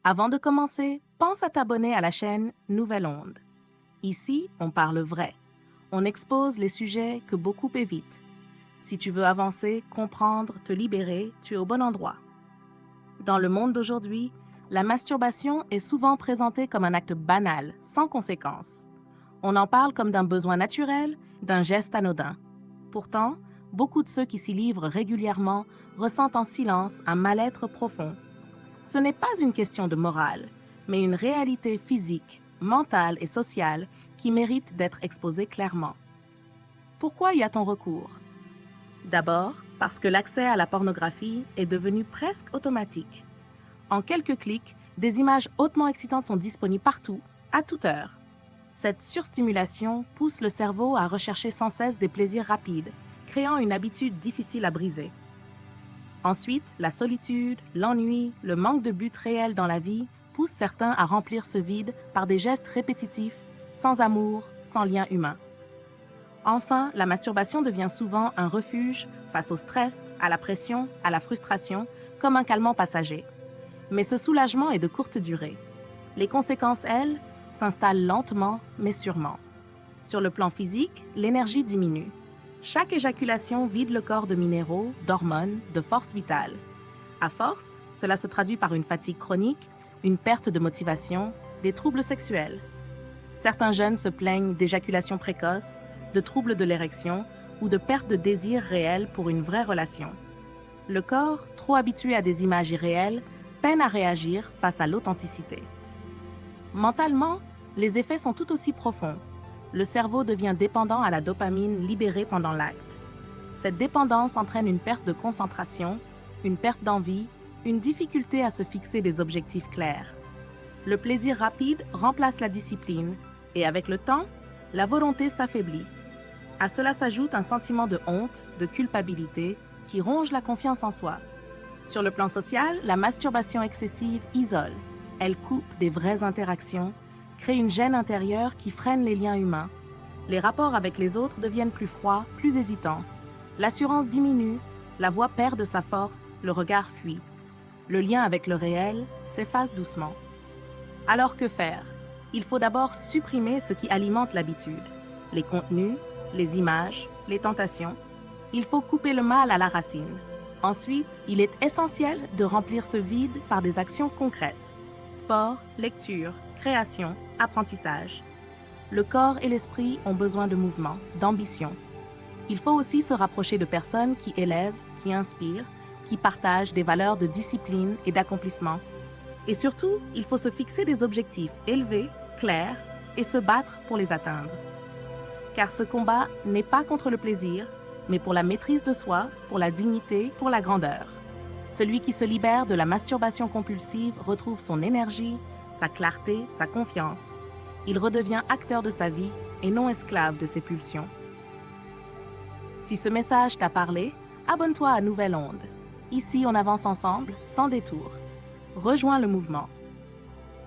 Avant de commencer, pense à t'abonner à la chaîne Nouvelle Onde. Ici, on parle vrai. On expose les sujets que beaucoup évitent. Si tu veux avancer, comprendre, te libérer, tu es au bon endroit. Dans le monde d'aujourd'hui, la masturbation est souvent présentée comme un acte banal, sans conséquences. On en parle comme d'un besoin naturel, d'un geste anodin. Pourtant, beaucoup de ceux qui s'y livrent régulièrement ressentent en silence un mal-être profond. Ce n'est pas une question de morale, mais une réalité physique, mentale et sociale qui mérite d'être exposée clairement. Pourquoi y a-t-on recours? D'abord, parce que l'accès à la pornographie est devenu presque automatique. En quelques clics, des images hautement excitantes sont disponibles partout, à toute heure. Cette surstimulation pousse le cerveau à rechercher sans cesse des plaisirs rapides, créant une habitude difficile à briser. Ensuite, la solitude, l'ennui, le manque de but réel dans la vie poussent certains à remplir ce vide par des gestes répétitifs, sans amour, sans lien humain. Enfin, la masturbation devient souvent un refuge face au stress, à la pression, à la frustration, comme un calmant passager. Mais ce soulagement est de courte durée. Les conséquences, elles, s'installent lentement mais sûrement. Sur le plan physique, l'énergie diminue. Chaque éjaculation vide le corps de minéraux, d'hormones, de force vitale. À force, cela se traduit par une fatigue chronique, une perte de motivation, des troubles sexuels. Certains jeunes se plaignent d'éjaculation précoce, de troubles de l'érection ou de perte de désir réel pour une vraie relation. Le corps, trop habitué à des images irréelles, peine à réagir face à l'authenticité. Mentalement, les effets sont tout aussi profonds. Le cerveau devient dépendant à la dopamine libérée pendant l'acte. Cette dépendance entraîne une perte de concentration, une perte d'envie, une difficulté à se fixer des objectifs clairs. Le plaisir rapide remplace la discipline et avec le temps, la volonté s'affaiblit. À cela s'ajoute un sentiment de honte, de culpabilité qui ronge la confiance en soi. Sur le plan social, la masturbation excessive isole. Elle coupe des vraies interactions, crée une gêne intérieure qui freine les liens humains. Les rapports avec les autres deviennent plus froids, plus hésitants. L'assurance diminue, la voix perd de sa force, le regard fuit. Le lien avec le réel s'efface doucement. Alors que faire? Il faut d'abord supprimer ce qui alimente l'habitude. Les contenus, les images, les tentations. Il faut couper le mal à la racine. Ensuite, il est essentiel de remplir ce vide par des actions concrètes. Sport, lecture, création, apprentissage. Le corps et l'esprit ont besoin de mouvement, d'ambition. Il faut aussi se rapprocher de personnes qui élèvent, qui inspirent, qui partagent des valeurs de discipline et d'accomplissement. Et surtout, il faut se fixer des objectifs élevés, clairs, et se battre pour les atteindre. Car ce combat n'est pas contre le plaisir, mais pour la maîtrise de soi, pour la dignité, pour la grandeur. Celui qui se libère de la masturbation compulsive retrouve son énergie, sa clarté, sa confiance. Il redevient acteur de sa vie et non esclave de ses pulsions. Si ce message t'a parlé, abonne-toi à Nouvelle Onde. Ici, on avance ensemble, sans détour. Rejoins le mouvement.